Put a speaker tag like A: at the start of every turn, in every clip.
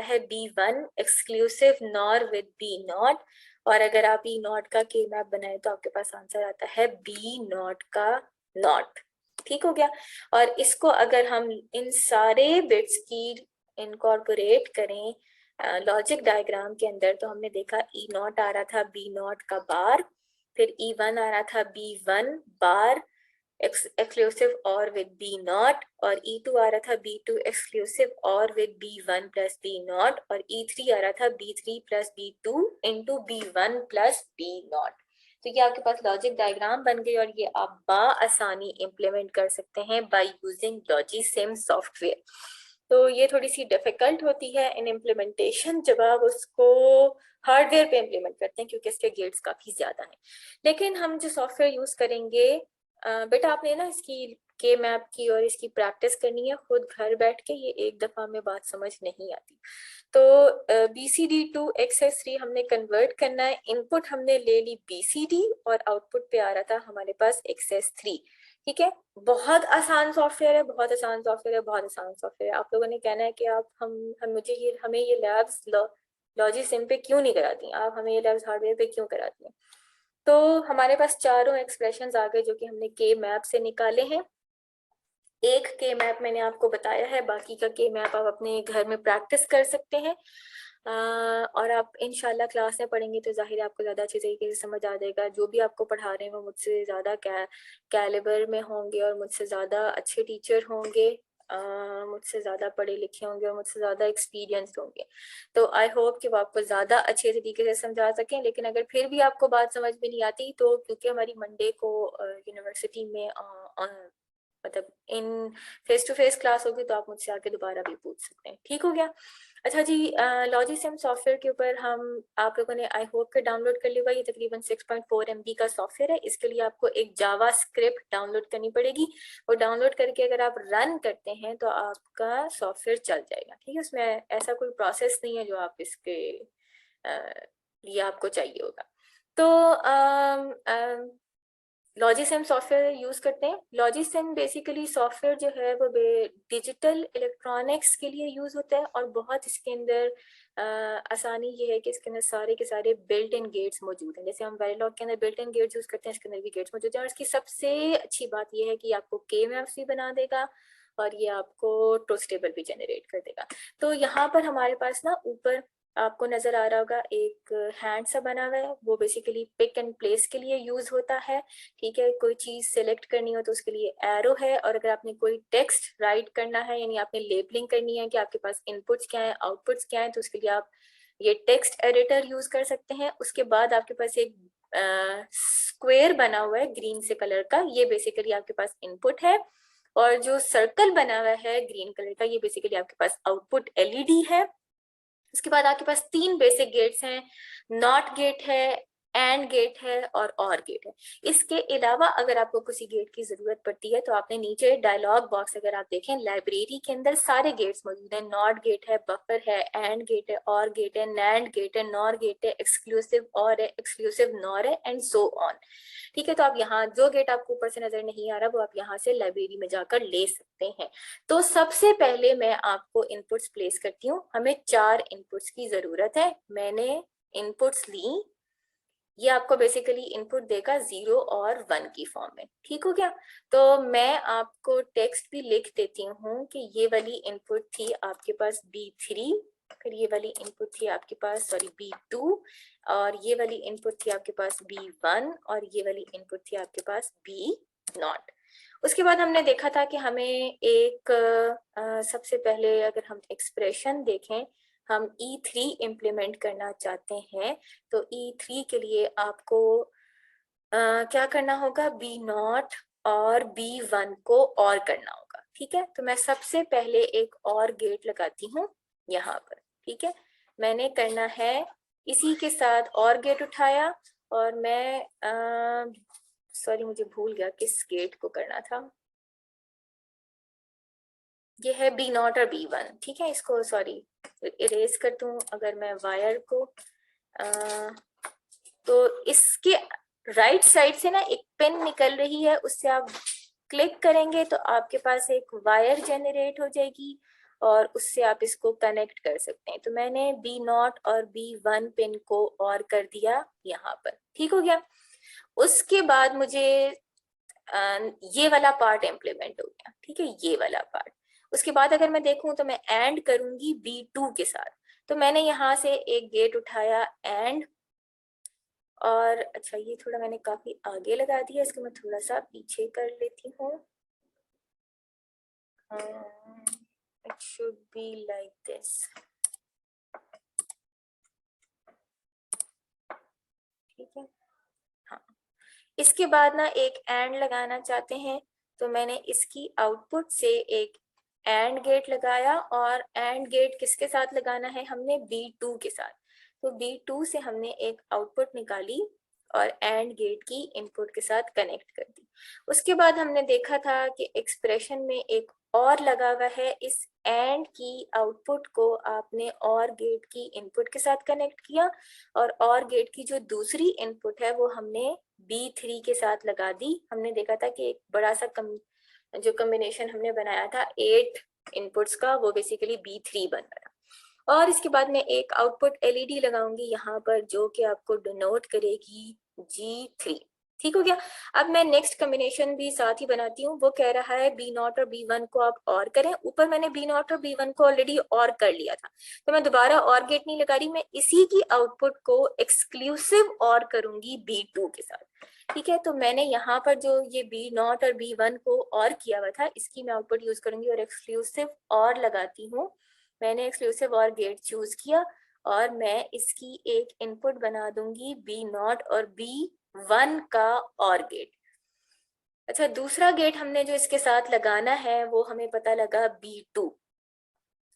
A: है B1 exclusive nor with B0, और अगर आप E0 का के मैप बनाए तो आपके पास आंसर आता है B0 का नॉट। ठीक हो गया। और इसको अगर हम इन सारे बिट्स की इनकॉर्पोरेट करें लॉजिक डायग्राम के अंदर, तो हमने देखा E0 आ रहा था B0 का बार, फिर E1 आ रहा था B1 बार एक्सक्लूसिव और विद B0, और E2 आ रहा था B2 एक्सक्लूसिव और विद B1 प्लस B0, और E3 आ रहा था B3 plus B2 into B1 plus B0। तो ये आपके पास लॉजिक डायग्राम बन गई, और ये आप आसानी इम्प्लीमेंट कर सकते हैं बाय यूजिंग लॉजिसिम सॉफ्टवेयर। तो ये थोड़ी सी डिफिकल्ट होती है इन इम्प्लीमेंटेशन जब आप उसको हार्डवेयर पे इम्प्लीमेंट करते हैं, क्योंकि इसके गेट्स काफी ज्यादा हैं। लेकिन हम जो सॉफ्टवेयर यूज करेंगे, बेटा आपने ना इसकी के मैप की और इसकी प्रैक्टिस करनी है खुद घर बैठ के, ये एक दफा में बात समझ नहीं आती। तो BCD टू XS3 हमने कन्वर्ट करना है। इनपुट हमने ले ली BCD और आउटपुट पे आ रहा था हमारे पास XS3। ठीक है, बहुत आसान सॉफ्टवेयर है, बहुत आसान सॉफ्टवेयर है, बहुत आसान सॉफ्टवेयर है। आप लोगों ने कहना है कि आप हमें ये लैब्स लॉजिसिम पे क्यों नहीं कराती, आप हमें ये लैब्स हार्डवेयर पे क्यों कराती हैं। तो हमारे पास चारों एक्सप्रेशंस आ गए जो कि हमने के मैप से निकाले हैं। एक के मैप मैंने आपको बताया है, बाकी का के मैप आप अपने घर में प्रैक्टिस कर सकते हैं। और आप इंशाल्लाह क्लास में पढ़ेंगे तो जाहिर है आपको ज़्यादा अच्छी तरीके से समझ आ जाएगा। जो भी आपको पढ़ा रहे हैं वो मुझसे ज़्यादा कैलिबर में होंगे और मुझसे ज़्यादा अच्छे टीचर होंगे, मुझसे ज़्यादा पढ़े लिखे होंगे और मुझसे ज़्यादा एक्सपीरियंस्ड होंगे। तो आई होप कि वो आपको ज़्यादा अच्छे तरीके से समझा सकें। लेकिन अगर फिर भी आपको बात समझ में नहीं आती, तो क्योंकि हमारी मंडे को यूनिवर्सिटी में मतलब इन फेस टू फेस क्लास होगी, तो आप मुझसे आके दोबारा भी पूछ सकते हैं। ठीक हो गया। अच्छा जी, लॉजिसिम सॉफ्टवेयर के ऊपर आप लोगों ने आई होप के डाउनलोड कर लिया। ये तकरीबन 6.4 MB का सॉफ्टवेयर है। इसके लिए आपको एक जावा स्क्रिप्ट डाउनलोड करनी पड़ेगी, और डाउनलोड करके अगर आप रन करते हैं तो आपका सॉफ्टवेयर चल जाएगा। ठीक है, उसमें ऐसा कोई प्रोसेस नहीं है जो आप इसके लिए आपको चाहिए होगा। तो लॉजिसिम सॉफ्टवेयर यूज करते हैं। लॉजिसिम बेसिकली सॉफ्टवेयर जो है वो डिजिटल इलेक्ट्रॉनिक्स के लिए यूज होता है, और बहुत इसके अंदर आसानी ये है कि इसके अंदर सारे के सारे बिल्ट इन गेट्स मौजूद हैं। जैसे हम वेरिलॉग के अंदर बिल्ट इन गेट्स यूज करते हैं, इसके अंदर भी गेट्स मौजूद हैं। और इसकी सबसे अच्छी बात ये है कि आपको के मैप्स भी बना देगा, और ये आपको ट्रुथ टेबल भी जनरेट कर देगा। तो यहाँ पर हमारे पास ना ऊपर आपको नजर आ रहा होगा एक हैंड सा बना हुआ है, वो बेसिकली पिक एंड प्लेस के लिए यूज होता है। ठीक है, कोई चीज सेलेक्ट करनी हो तो उसके लिए एरो है, और अगर आपने कोई टेक्स्ट राइट करना है, यानी आपने लेबलिंग करनी है कि आपके पास इनपुट्स क्या है आउटपुट्स क्या है, तो उसके लिए आप ये टेक्स्ट एडिटर यूज कर सकते हैं। उसके बाद आपके पास एक स्क्वेयर बना हुआ है ग्रीन से कलर का, ये बेसिकली आपके पास इनपुट है। और जो सर्कल बना हुआ है ग्रीन कलर का, ये बेसिकली आपके पास आउटपुट LED है। इसके बाद आपके पास 3 बेसिक गेट्स हैं, नॉट गेट है, एंड गेट है, और गेट है। इसके अलावा अगर आपको किसी गेट की जरूरत पड़ती है तो आपने नीचे डायलॉग बॉक्स अगर आप देखें, लाइब्रेरी के अंदर सारे गेट्स मौजूद हैं। नॉट गेट है, बफर है, एंड गेट है, और गेट है, नैंड गेट है, नॉर गेट है, एक्सक्लूसिव और है, एक्सक्लूसिव नॉर है, एंड सो ऑन। ठीक है, तो आप यहाँ जो गेट आपको ऊपर से नजर नहीं आ रहा वो आप यहाँ से लाइब्रेरी में जाकर ले सकते हैं। तो सबसे पहले मैं आपको इनपुट्स प्लेस करती हूँ। हमें 4 इनपुट्स की जरूरत है। मैंने इनपुट्स ली, ये आपको बेसिकली इनपुट देगा 0 और 1 की फॉर्म में। ठीक हो गया। तो मैं आपको टेक्स्ट भी लिख देती हूँ कि ये वाली इनपुट थी आपके पास B3, फिर ये वाली इनपुट थी आपके पास B2, और ये वाली इनपुट थी आपके पास B1, और ये वाली इनपुट थी आपके पास B0। उसके बाद हमने देखा था कि हमें एक सबसे पहले अगर हम एक्सप्रेशन देखें, हम E3 इम्प्लीमेंट करना चाहते हैं, तो E3 के लिए आपको क्या करना होगा, B0 और B1 को और करना होगा। ठीक है, तो मैं सबसे पहले एक और गेट लगाती हूँ यहाँ पर। ठीक है, मैंने करना है इसी के साथ और गेट उठाया, और मैं सॉरी मुझे भूल गया किस गेट को करना था। ये है B0 और B1। ठीक है, इसको सॉरी इरेज कर दूं अगर मैं वायर को, तो इसके राइट साइड से ना एक पिन निकल रही है, उससे आप क्लिक करेंगे तो आपके पास एक वायर जनरेट हो जाएगी, और उससे आप इसको कनेक्ट कर सकते हैं। तो मैंने B0 और B1 पिन को और कर दिया यहाँ पर, ठीक हो गया। उसके बाद मुझे ये वाला पार्ट इम्प्लीमेंट हो गया, ठीक है, ये वाला पार्ट। उसके बाद अगर मैं देखूं तो मैं एंड करूंगी B2 के साथ। तो मैंने यहाँ से एक गेट उठाया एंड, और अच्छा ये थोड़ा मैंने काफी आगे लगा दिया, इसको मैं थोड़ा सा पीछे कर लेती हूँ। It should be like this, ठीक है। हाँ, इसके बाद ना एक एंड लगाना चाहते हैं, तो मैंने इसकी आउटपुट से एक एंड गेट लगाया, और एंड गेट किसके साथ लगाना है, हमने B2 के साथ। तो B2 से हमने एक आउटपुट निकाली और एंड गेट की इनपुट के साथ कनेक्ट कर दी। उसके बाद हमने देखा था कि एक्सप्रेशन में एक और लगा हुआ है, इस एंड की आउटपुट को आपने और गेट की इनपुट के साथ कनेक्ट किया, और गेट की जो दूसरी इनपुट है वो हमने B3 के साथ लगा दी। हमने देखा था कि एक बड़ा सा जो कॉम्बिनेशन हमने बनाया था 8 इनपुट्स का, वो बेसिकली B3 बन रहा। और इसके बाद मैं एक आउटपुट LED लगाऊंगी यहाँ पर, जो कि आपको डिनोट करेगी G3, ठीक हो गया। अब मैं नेक्स्ट कॉम्बिनेशन भी साथ ही बनाती हूँ। वो कह रहा है B0 और B1 को आप और करें। ऊपर मैंने B0 और B1 को ऑलरेडी और कर लिया था, तो मैं दोबारा और गेट नहीं लगा रही, मैं इसी की आउटपुट को एक्सक्लूसिव और करूंगी B2 के साथ, ठीक है। तो मैंने यहाँ पर जो ये B0 और B1 को और किया हुआ था, इसकी मैं आउटपुट यूज करूंगी और एक्सक्लूसिव और लगाती हूँ। मैंने एक्सक्लूसिव और गेट चूज किया, और मैं इसकी एक इनपुट बना दूंगी B0 और B1 का और गेट। अच्छा, दूसरा गेट हमने जो इसके साथ लगाना है वो हमें पता लगा B2,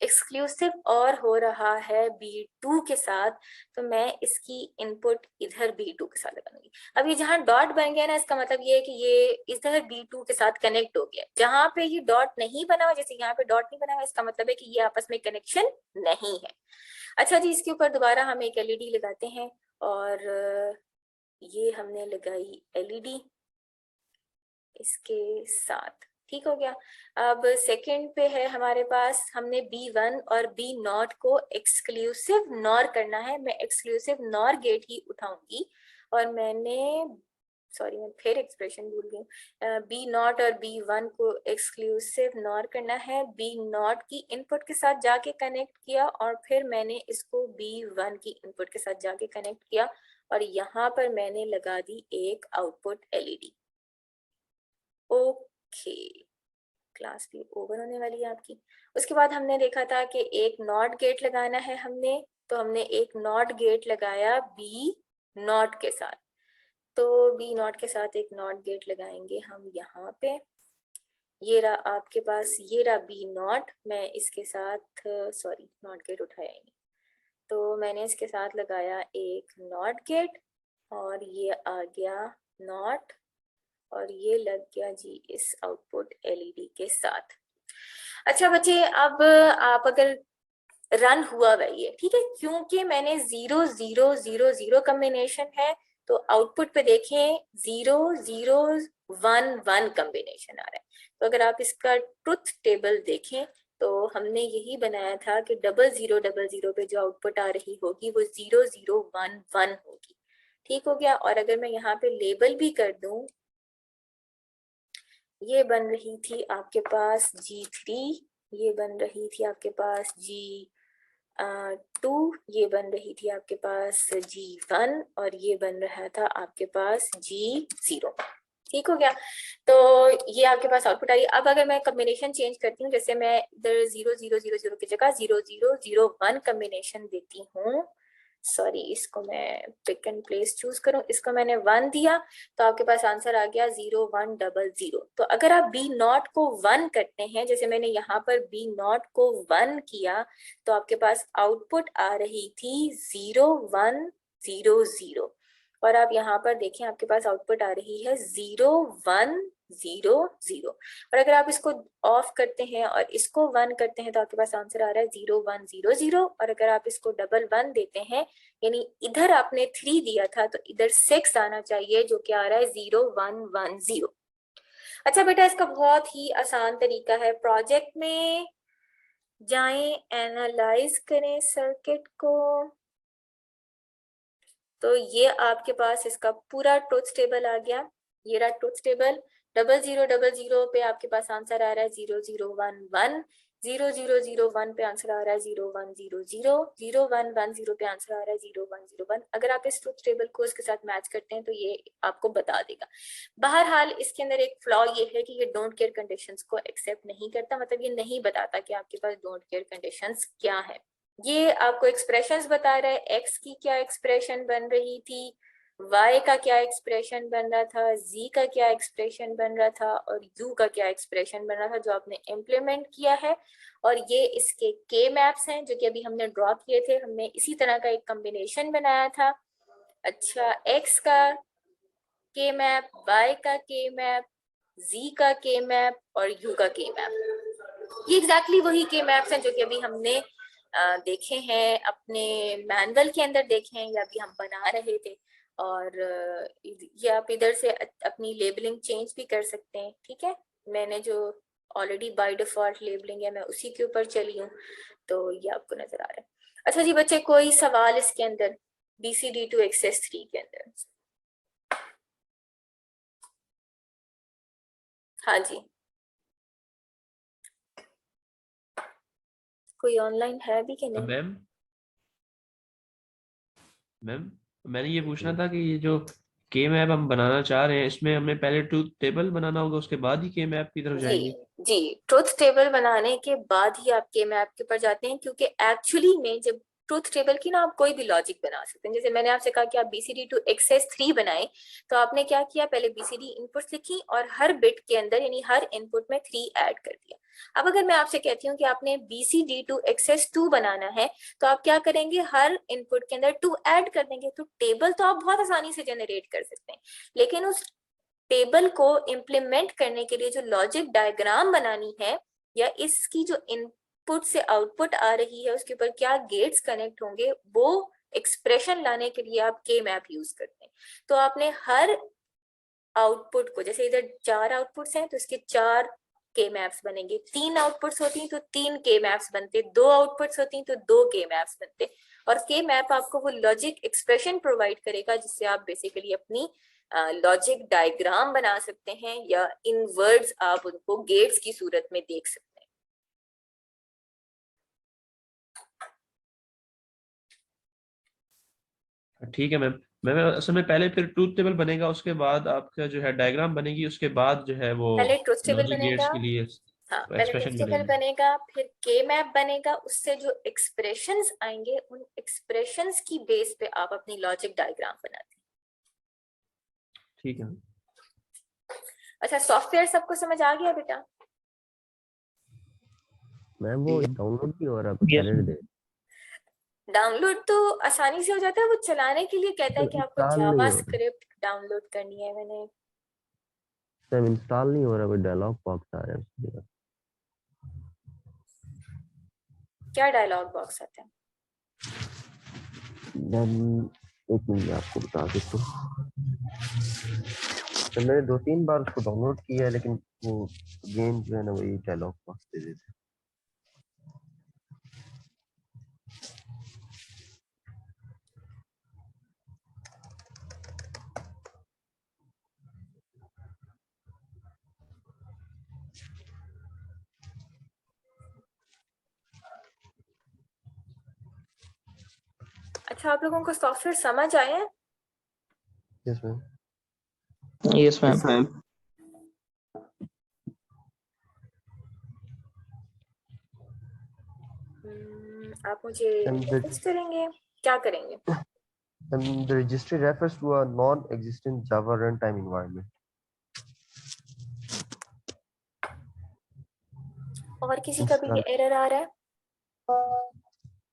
A: एक्सक्लूसिव और हो रहा है B2 के साथ, तो मैं इसकी इनपुट इधर B2 के साथ लगाऊंगी। अब ये जहां डॉट बन गया ना, इसका मतलब ये है कि ये इधर B2 के साथ कनेक्ट हो गया। जहां पे ये डॉट नहीं बना हुआ, जैसे यहाँ पे डॉट नहीं बना हुआ, इसका मतलब है कि ये आपस में कनेक्शन नहीं है। अच्छा जी, इसके ऊपर दोबारा हम एक LED लगाते हैं, और ये हमने लगाई LED इसके साथ, ठीक हो गया। अब सेकंड पे है हमारे पास, हमने B1 और B0 को एक्सक्लूसिव नॉर करना है। मैं एक्सक्लूसिव नॉर गेट ही उठाऊंगी, और मैंने सॉरी मैं फिर एक्सप्रेशन भूल गई। B0 और B1 को एक्सक्लूसिव नॉर करना है, B0 की इनपुट के साथ जाके कनेक्ट किया, और फिर मैंने इसको B1 की इनपुट के साथ जाके कनेक्ट किया, और यहाँ पर मैंने लगा दी एक आउटपुट LED। ओके, क्लास भी ओवर होने वाली है आपकी। उसके बाद हमने देखा था कि एक नॉट गेट लगाना है हमने, तो हमने एक नॉट गेट लगाया B0 के साथ। तो B0 के साथ एक नॉट गेट लगाएंगे हम यहाँ पे। ये रहा आपके पास, ये रहा B0। मैं इसके साथ सॉरी नॉट गेट उठाया ही नहीं, तो मैंने इसके साथ लगाया एक नॉट गेट, और ये आ गया नॉट, और ये लग गया जी इस आउटपुट LED के साथ। अच्छा बच्चे, अब आप अगर रन हुआ हुआ ये, ठीक है, क्योंकि मैंने 0 0 0 0 कॉम्बिनेशन है, तो आउटपुट पे देखें 0 0 1 1 कॉम्बिनेशन आ रहा है। तो अगर आप इसका ट्रुथ टेबल देखें, तो हमने यही बनाया था कि 0000 पे जो आउटपुट आ रही होगी वो 0011 होगी, ठीक हो गया। और अगर मैं यहाँ पे लेबल भी कर दूं, ये बन रही थी आपके पास G3, ये बन रही थी आपके पास G2, ये बन रही थी आपके पास G1, और ये बन रहा था आपके पास G0, ठीक हो गया। तो ये आपके पास आउटपुट आई। अब अगर मैं कॉम्बिनेशन चेंज करती हूँ, जैसे मैं इधर 0000 की जगह 0001 कॉम्बिनेशन देती हूँ, सॉरी इसको मैं पिक एंड प्लेस चूज करूं, इसको मैंने 1 दिया, तो आपके पास आंसर आ गया 0100। तो अगर आप B0 को 1 करते हैं, जैसे मैंने यहाँ पर B0 को 1 किया, तो आपके पास आउटपुट आ रही थी 0100, और आप यहाँ पर देखें आपके पास आउटपुट आ रही है 0100। और अगर आप इसको ऑफ करते हैं और इसको 1 करते हैं, तो आपके पास आंसर आ रहा है 0100। और अगर आप इसको डबल 1 देते हैं, यानी इधर आपने 3 दिया था, तो इधर 6 आना चाहिए, जो कि आ रहा है 0110। अच्छा बेटा, इसका बहुत ही आसान तरीका है। प्रोजेक्ट में जाएं एनालाइज करें सर्किट को। तो ये आपके पास इसका पूरा ट्रुथ टेबल आ गया। ये रहा ट्रुथ टेबल। 0000 पे आपके पास आंसर आ रहा है 0011, 0001 पे आंसर आ रहा है 0100, 0110 पे आंसर आ रहा है 0101। अगर आप इस ट्रुथ टेबल को इसके साथ मैच करते हैं तो ये आपको बता देगा। बहरहाल इसके अंदर एक फ्लॉ ये है कि ये डोंट केयर कंडीशंस को एक्सेप्ट नहीं करता, मतलब ये नहीं बताता कि आपके पास डोंट केयर कंडीशंस क्या है। ये आपको एक्सप्रेशंस बता रहा है, एक्स की क्या एक्सप्रेशन बन रही थी, y का क्या एक्सप्रेशन बन रहा था, z का क्या एक्सप्रेशन बन रहा था और u का क्या एक्सप्रेशन बन रहा था जो आपने इम्प्लीमेंट किया है। और ये इसके k मैप्स हैं जो कि अभी हमने ड्रॉ किए थे। हमने इसी तरह का एक कॉम्बिनेशन बनाया था। अच्छा, x का k मैप, y का k मैप, z का k मैप और u का k मैप, ये एग्जैक्टली वही के मैप्स हैं जो कि अभी हमने देखे हैं अपने मैनुअल के अंदर, देखे हैं या अभी हम बना रहे थे। और ये आप इधर से अपनी लेबलिंग चेंज भी कर सकते हैं। ठीक है, मैंने जो ऑलरेडी बाय डिफॉल्ट लेबलिंग है मैं उसी के ऊपर चली हूँ, तो ये आपको नजर आ रहा है। अच्छा जी बच्चे, कोई सवाल इसके अंदर BCD to XS3 के अंदर? हाँ जी, कोई ऑनलाइन है भी कि नहीं?
B: मैम मैम मैंने ये पूछना था कि ये जो के मैप हम बनाना चाह रहे हैं इसमें हमें पहले ट्रूथ टेबल बनाना होगा, उसके बाद ही के मैप की तरफ
A: जी
B: जाएंगे।
A: जी, ट्रुथ टेबल बनाने के बाद ही आप के मैप के ऊपर जाते हैं, क्योंकि एक्चुअली में जब ट्रुथ टेबल की ना आप कोई भी लॉजिक बना सकते हैं। जैसे मैंने आपसे कहा कि आप BCD to XS3 बनाएं, तो आपने क्या किया, पहले BCD इनपुट्स लिखी और हर बिट के अंदर यानी हर इनपुट में 3 ऐड कर दिया। अब अगर मैं आपसे कहती हूँ कि आपने BCD to XS2 बनाना है, तो आप क्या करेंगे, हर इनपुट के अंदर 2 ऐड कर देंगे। तो टेबल तो आप बहुत आसानी से जनरेट कर सकते हैं, लेकिन उस टेबल को इम्प्लीमेंट करने के लिए जो लॉजिक डायग्राम बनानी है, या इसकी जो इनपुट से आउटपुट आ रही है उसके ऊपर क्या गेट्स कनेक्ट होंगे, वो एक्सप्रेशन लाने के लिए आप के मैप यूज करते हैं। तो आपने हर आउटपुट को, जैसे इधर 4 आउटपुट्स हैं तो इसके 4 के मैप्स बनेंगे, 3 आउटपुट्स होती हैं तो 3 के मैप्स बनते, 2 आउटपुट्स होती हैं तो 2 के मैप्स बनते। और के मैप आपको वो लॉजिक एक्सप्रेशन प्रोवाइड करेगा जिससे आप बेसिकली अपनी लॉजिक डायग्राम बना सकते हैं, या इन वर्ड्स आप उनको गेट्स की सूरत में देख सकते हैं।
B: ठीक है मैम। मैम असल में पहले फिर ट्रूथ टेबल बनेगा, उसके बाद आपका जो है डायग्राम बनेगी, उसके बाद जो है वो
A: पहले ट्रुथ टेबल
B: लॉजिक
A: बनेगा।
B: गेट्स के लिए
A: हाँ, पहले ट्रुथ
B: एक्सप्रेशन
A: टेबल
B: बनेगी।
A: बनेगा, फिर के मैप बनेगा, उससे जो एक्सप्रेशंस आएंगे उन एक्सप्रेशंस की बेस पे आप अपनी लॉजिक डायग्राम बनाते हैं।
B: ठीक है
A: अच्छा, सॉफ्टवेयर सबको समझ आ गया बेटा?
C: मैम वो डाउनलोड भी हो रहा है, कुछ
B: यस
C: एरर दे।
A: डाउनलोड तो आसानी से हो जाता है, वो चलाने के लिए कहता है कि आपको
C: इंस्टॉल नहीं
A: जावा
C: हो रहा।
A: स्क्रिप्ट डाउनलोड करनी है। मैंने
C: मैम इंस्टॉल नहीं हो रहा, कोई डायलॉग बॉक्स आ रहा है उसकी जगह।
A: क्या डायलॉग बॉक्स आता है?
C: मैम एक मिनट आपको बता देता हूँ। तो मैंने 2-3 बार उसको डाउनलोड किया है, लेकिन वो गेम जो है ना वही डायलॉग बॉक्स दे देते हैं।
A: अच्छा, आप लोगों को सॉफ्टवेयर समझ आया है?
C: Yes ma'am.
D: Yes ma'am.
A: आप मुझे
C: And
A: मैसेज करेंगे, क्या करेंगे?
C: the registry refers to a non-existent Java runtime environment.
A: और किसी का भी ये एरर आ रहा है?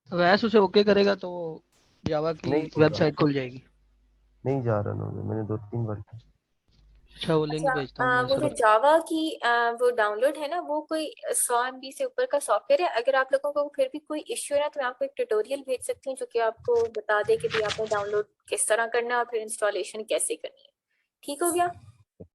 D: वैसे उसे ओके करेगा तो जावा की
C: नहीं हो रहा,
D: वेबसाइट खुल जाएगी।
C: नहीं जा रहा ना, मैंने 2-3 बार किया।
D: अच्छा, वो लिंक
A: अच्छा,
D: भेजता हूँ मैं
A: वो जो
D: सर।
A: जावा की वो डाउनलोड है ना, वो कोई 100 MB से ऊपर का सॉफ्टवेयर है। अगर आप लोगों को फिर भी कोई इश्यू है ना, तो मैं आपको एक ट्यूटोरियल भेज सकती हूँ जो कि आपको बता दे कि भी आपने डाउनलोड किस तरह करना है और फिर इंस्टॉलेशन कैसे करनी है। ठीक हो गया?